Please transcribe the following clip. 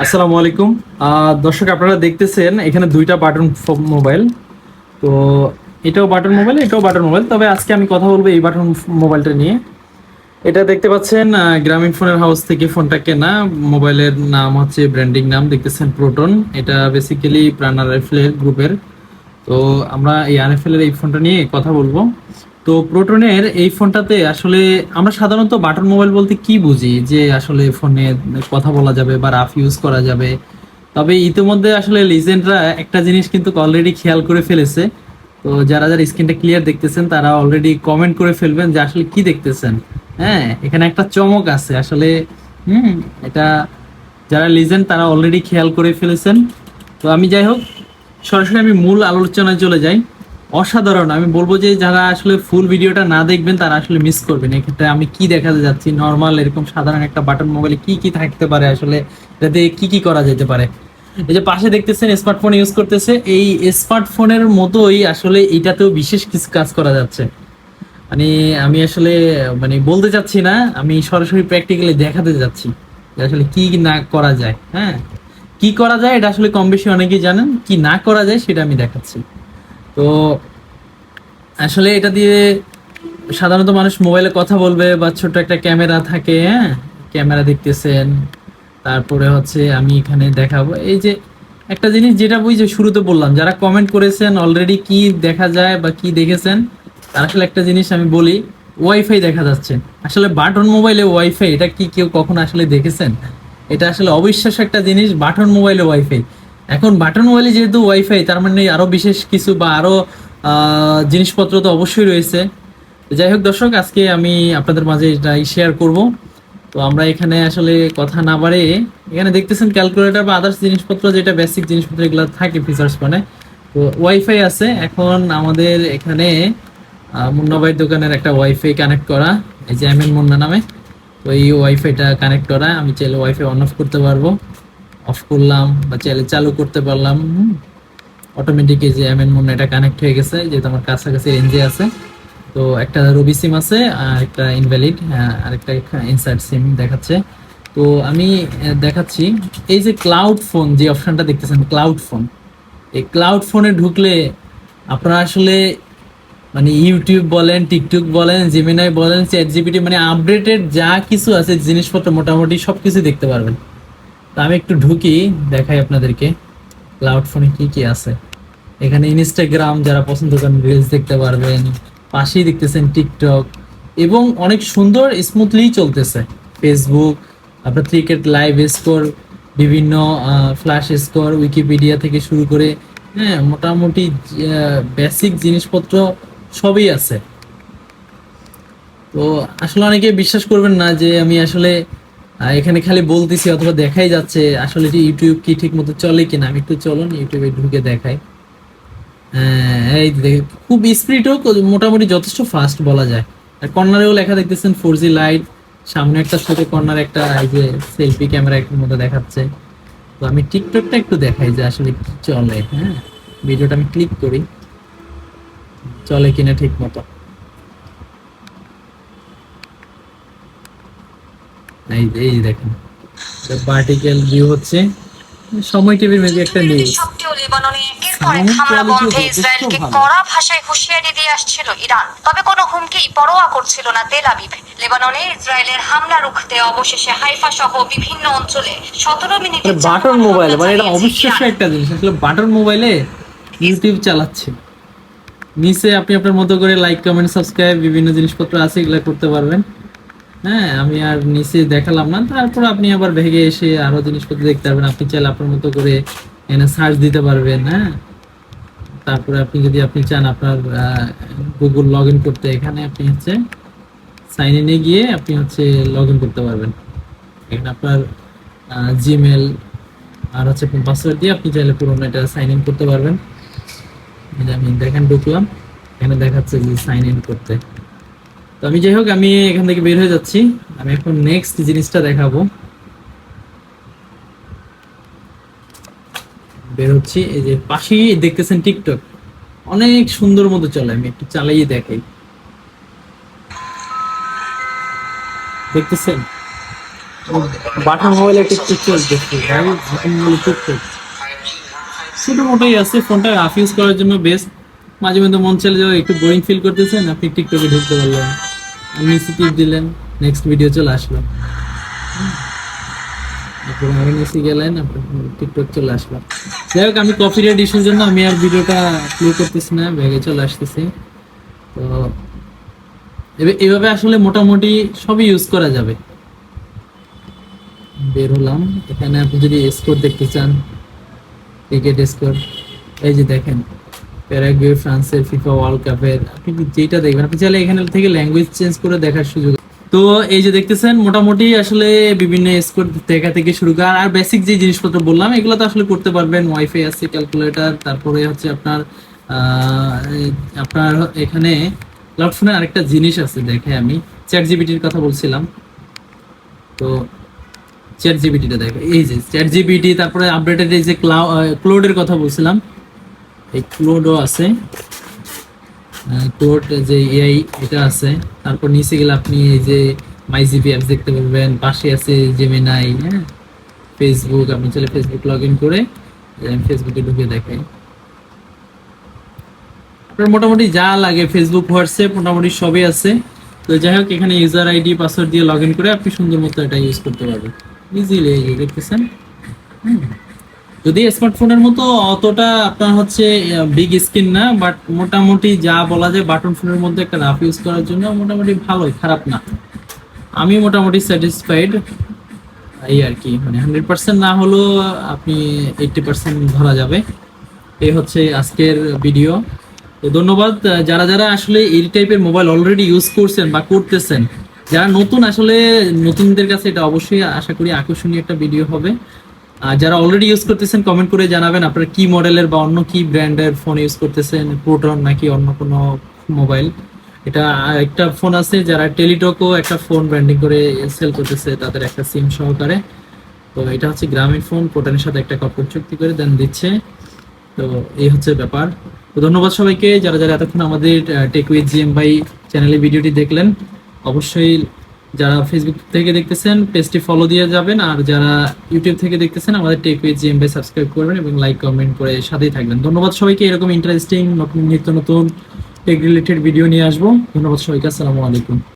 আসসালামু আলাইকুম। দর্শক, আপনারা দেখতেছেন এখানে দুইটা বাটন মোবাইল। তো এটাও বাটন মোবাইল, এটাও বাটন মোবাইল, তবে আজকে আমি কথা বলবো এই বাটন মোবাইলটা নিয়ে। এটা দেখতে পাচ্ছেন গ্রামীণ ফোনের হাউস থেকে ফোনটা কেনা। মোবাইলের নাম হচ্ছে, ব্র্যান্ডিং নাম দেখতেছেন প্রোটন। এটা বেসিক্যালি প্রাণ রাইফেলের গ্রুপের। তো আমরা এই আরএফএল এর এই ফোনটা নিয়ে কথা বলবো। তো প্রোটনের এই ফোনটাতে আসলে আমরা সাধারণত বাটন মোবাইল বলতে কি বুঝি, যে আসলে ফোনে কথা বলা যাবে বা রাফ ইউজ করা যাবে। তবে ইতিমধ্যে আসলে লিজেন্ডরা একটা জিনিস কিন্তু অলরেডি খেয়াল করে ফেলেছে। তো যারা যারা স্ক্রিনটা ক্লিয়ার দেখতেছেন তারা অলরেডি কমেন্ট করে ফেলবেন যে আসলে কি দেখতেছেন। হ্যাঁ, এখানে একটা চমক আছে আসলে। এটা যারা লিজেন্ড তারা অলরেডি খেয়াল করে ফেলেছেন। তো আমি যাই হোক, সরাসরি আমি মূল আলোচনায় চলে যাই। অসাধারণ, আমি বলবো যে যারা আসলে ফুল ভিডিওটা না দেখবেন তারা আসলে মিস করবেন। এক্ষেত্রে আমি কি দেখাতে যাচ্ছি, নর্মাল এরকম সাধারণ একটা বাটন মোবাইলে কি কি থাকতে পারে, আসলে এটাতে কি কি করা যেতে পারে। এই যে পাশে দেখতেছেন স্মার্টফোন ইউজ করতেছে, এই স্মার্টফোনের মতোই আসলে এটাতেও বিশেষ কিছু কাজ করা যাচ্ছে। মানে আমি আসলে বলতে চাচ্ছি না, আমি সরাসরি প্র্যাকটিক্যালি দেখাতে যাচ্ছি যে আসলে কি না করা যায়। হ্যাঁ, কি করা যায় এটা আসলে কম বেশি অনেকেই জানেন, কি না করা যায় সেটা আমি দেখাচ্ছি। তো আসলে এটা দিয়ে সাধারণত মানুষ মোবাইলে কথা বলবে, বা ছোট একটা ক্যামেরা থাকে। হ্যাঁ, ক্যামেরা দেখতেছেন। তারপরে হচ্ছে আমি এখানে দেখাবো এই যে একটা জিনিস, যেটা বুঝে শুরুতে বললাম, যারা কমেন্ট করেছেন অলরেডি কি দেখা যায় বা কি দেখেছেন, তার আসলে একটা জিনিস আমি বলি, ওয়াইফাই দেখা যাচ্ছে। আসলে বাটন মোবাইলে ওয়াইফাই, এটা কি কেউ কখনো আসলে দেখেছেন? এটা আসলে অবিশ্বাস্য একটা জিনিস, বাটন মোবাইলে ওয়াইফাই। এখন বাটন মোবাইলে যেহেতু ওয়াইফাই, তার মানে আরো বিশেষ কিছু বা আরো জিনিসপত্র তো অবশ্যই রয়েছে। যাই হোক দর্শক, আজকে আমি আপনাদের মাঝে এটাই শেয়ার করব। তো আমরা এখানে আসলে কথা না বাড়ে, এখানে দেখতেছেন ক্যালকুলেটর বা আদার্স জিনিসপত্র, যেটা বেসিক জিনিসপত্র এগুলো থাকে ফিচার্স ফোনে। তো ওয়াইফাই আছে এখন আমাদের এখানে। মুন্না ভাইয়ের দোকানের একটা ওয়াইফাই কানেক্ট করা, এই যে এমএন মুন্না নামে। তো এই ওয়াইফাইটা কানেক্ট করা, আমি চাইলে ওয়াইফাই অন অফ করতে পারবো। অফ করলাম বা চাইলে চালু করতে পারলাম। অটোমেটিক এই যে এমএন মুন্না এটা কানেক্ট হয়ে গেছে, যেহেতু আমার কাছাকাছি রেঞ্জে আছে। তো একটা রবি সিম আছে, আর একটা ইনভ্যালিড, আর একটা ইনসাইড সিম দেখাচ্ছে। তো আমি দেখাচ্ছি এই যে ক্লাউড ফোন, যে অপশনটা দেখতেছেন ক্লাউড ফোন। এই ক্লাউড ফোনে ঢুকলে আপনারা আসলে ইউটিউব বলেন, টিকটক বলেন, জেমিনাই বলেন, চ্যাট জিপিটি, আপডেটেড যা কিছু আছে জিনিসপত্র মোটামুটি সবকিছু দেখতে পারবেন। তো আমি একটু ঢুকি, দেখাই আপনাদেরকে ক্লাউড ফোনে কি কি আছে। এখানে ইনস্টাগ্রাম যারা পছন্দ করেন রিলস দেখতে পারবেন, পাশেই দেখতেছেন টিকটক, এবং অনেক সুন্দর স্মুথলি চলতেছে ফেসবুক, আপনার ক্রিকেট লাইভ স্কোর, বিভিন্ন ফ্ল্যাশ স্কোর, উইকিপিডিয়া থেকে শুরু করে, হ্যাঁ মোটামুটি বেসিক জিনিসপত্র সবই আছে। তো আসলে অনেকে বিশ্বাস করবেন না যে আমি আসলে এখানে খালি বলতেছি অথবা দেখাই যাচ্ছে, আসলে যে ইউটিউব কি ঠিক মতো চলে কিনা। আমি একটু চলুন ইউটিউবে ঢুকে দেখাই। এই খুব স্পিডও মোটামুটি যথেষ্ট ফাস্ট বলা যায়। আর কর্নারেও লেখা দেখতেছেন 4G লাইট। সামনে একটা ছোট কর্নার একটা এই যে সেলফি ক্যামেরা একটু মতো দেখাচ্ছে। তো আমি টিকটকটা একটু দেখাই যে আসলে কি চলে। হ্যাঁ, ভিডিওটা আমি ক্লিক করি, চলে কিনা ঠিক মতো। এই দেখেন, ভার্টিক্যাল ভিউ হচ্ছে। সময় টিভির মেবি একটা নিউজ। সক্রিয় লেবাননে একের পর এক হামলা বন্ধে ইসরায়েলকে কড়া ভাষায় হুঁশিয়ারি দিয়ে আসছিল ইরান, তবে কোনো হুমকি পরোয়া করছিল না তেল আবিব। লেবাননে ইসরায়েলের হামলা রুখতে অবশেষে হাইফা সহ বিভিন্ন অঞ্চলে 17 মিনিটে বাটন মোবাইল, এটা অবিশ্বাস্য একটা জিনিস। আসলে বাটন মোবাইলে ইউটিউব চালাচ্ছে। নিচে আপনি আপনার মতো করে লাইক, কমেন্ট, সাবস্ক্রাইব বিভিন্ন জিনিসপত্র আছে, এগুলো করতে পারবেন। হ্যাঁ, আমি আর নিচে দেখালাম না। তারপর আপনি আবার ভেগে এসে আরো জিনিসপত্র দেখতে পারবেন। আপনি চাইলে আপনার মতো করে এখানে সার্চ দিতে পারবেন। হ্যাঁ, তারপরে আপনি যদি আপনি চান আপনার গুগল লগ ইন করতে, এখানে আপনি হচ্ছে সাইন ইনে গিয়ে আপনি হচ্ছে লগ ইন করতে পারবেন। এখানে আপনার জিমেল আর হচ্ছে পাসওয়ার্ড দিয়ে আপনি চাইলে পুরোনো এটা সাইন ইন করতে পারবেন। আমি দেখেন ঢুকলাম, এখানে দেখাচ্ছে যে সাইন ইন করতে। তো আমি যাই হোক, আমি এখান থেকে বের হয়ে যাচ্ছি। আমি এখন নেক্সট জিনিসটা দেখাবো। বের হচ্ছি, এই যে পাশেই দেখতেছেন টিকটক, অনেক সুন্দর মতো চলে। আমি একটু চালাইয়ে দেখাই, দেখতেছেন বাটন মোবাইলে টিকটক চলতেছে ভাই, বাটন মোবাইলে টিকটক ছোট মোটোই আছে, ফোনটা রাফ ইউজ করার জন্য বেস্ট। মাঝে মধ্যে মন চলে যাবে, একটু বোরিং ফিল করতেছেন, আপনি টিকটকে ঢুকতে পারলেন, নিচে টিপ দিলেন, নেক্সট ভিডিও চলে আসলো। আপনি আগে নিচে গেলেন, আপনার টিকটক চলে আসলো। যাই হোক, আমি কপিরাইট ইস্যুর জন্য আমি আর ভিডিওটা প্লে করতেছি না, ব্যাগে চলে আসতেছি। তো এভাবে আসলে মোটামুটি সবই ইউজ করা যাবে। বের হলাম, এখানে আপনি যদি স্কোর দেখতে চান, ক্রিকেট স্কোর, এই যে দেখেন প্যারাগুয়ে ফ্রান্সের ফিফা ওয়ার্ল্ড কাপের, আপনি যেটা দেখবেন, আপনি চাইলে এখানে থেকে ল্যাঙ্গুয়েজ চেঞ্জ করে দেখার সুযোগ। তো এই যে দেখতেছেন মোটামুটি আসলে বিভিন্ন স্কোর দেখা থেকে শুরু করে আর বেসিক যে জিনিসপত্র বললাম এগুলো তো আসলে করতে পারবেন। ওয়াইফাই আছে, ক্যালকুলেটর, তারপরে হচ্ছে আপনার আপনার এখানে ক্লাউড ফোনের আরেকটা জিনিস আছে, দেখে আমি চ্যাট জিপিটির কথা বলছিলাম। তো চ্যাট জিপিটিটা দেখো, এই যে চ্যাট জিপিটি, তারপরে আপডেটেড এই যে ক্লাউডের কথা বলছিলাম, এই ক্লোডও আছে, ক্লোড যে এআই এটা আছে। তারপর নিচে গেলে আপনি এই যে মাই জিপি অ্যাপস দেখতে পারবেন, পাশে আছে জেমিনাই, হ্যাঁ, ফেসবুক, আপনি চাইলে ফেসবুক লগ ইন করে ফেসবুকে ঢুকে দেখেন। আপনার মোটামুটি যা লাগে ফেসবুক, হোয়াটসঅ্যাপ মোটামুটি সবই আছে। তো যাই হোক, এখানে ইউজার আইডি পাসওয়ার্ড দিয়ে লগ ইন করে আপনি সুন্দর মতো এটা ইউজ করতে পারবেন ইজিলি। এই যে দেখতেছেন, যদি স্মার্টফোনের মতো অতটা আপনার হচ্ছে বিগ স্ক্রিন না, বাট মোটামুটি যা বলা যায় বাটন ফোনের মধ্যে একটা রাফ ইউজ করার জন্য মোটামুটি ভালোই, খারাপ না। আমি মোটামুটি স্যাটিসফাইড, এই আর কি, মানে 100% না হলেও আপনি 80% ধরা যাবে। এই হচ্ছে আজকের ভিডিও। তো ধন্যবাদ যারা যারা আসলে এই টাইপের মোবাইল অলরেডি ইউজ করছেন বা করতেছেন। যারা নতুন, আসলে নতুনদের কাছে এটা অবশ্যই আশা করি আকর্ষণীয় একটা ভিডিও হবে। আর যারা অলরেডি ইউজ করতেছেন কমেন্ট করে জানাবেন আপনারা কি মডেলের বা অন্য কি ব্র্যান্ডের ফোন ইউজ করতেছেন, প্রোটন নাকি অন্য কোনো মোবাইল। এটা একটা ফোন আছে যারা টেলিটকও একটা ফোন ব্র্যান্ডিং করে সেল করতেছে তাদের একটা সিম সহকারে। তো এটা হচ্ছে গ্রামীণ ফোন, প্রোটনের সাথে একটা কর্পোরেট চুক্তি করে দেন দিচ্ছে। তো এই হচ্ছে ব্যাপার। তো ধন্যবাদ সবাইকে যারা যারা এতক্ষণ আমাদের টেক উইথ জিএম ভাই চ্যানেলে ভিডিওটি দেখলেন। অবশ্যই যারা ফেসবুক থেকে দেখতেছেন পেজটি ফলো দিয়ে যাবেন, আর যারা ইউটিউব থেকে দেখতেছেন আমাদের টেক উইথ জিএম ভাই সাবস্ক্রাইব করবেন এবং লাইক কমেন্ট করে সাথেই থাকবেন। ধন্যবাদ সবাইকে, এরকম ইন্টারেস্টিং নতুন নিত্য নতুন টেক রিলেটেড ভিডিও নিয়ে আসবো। ধন্যবাদ সবাইকে, আসসালামু আলাইকুম।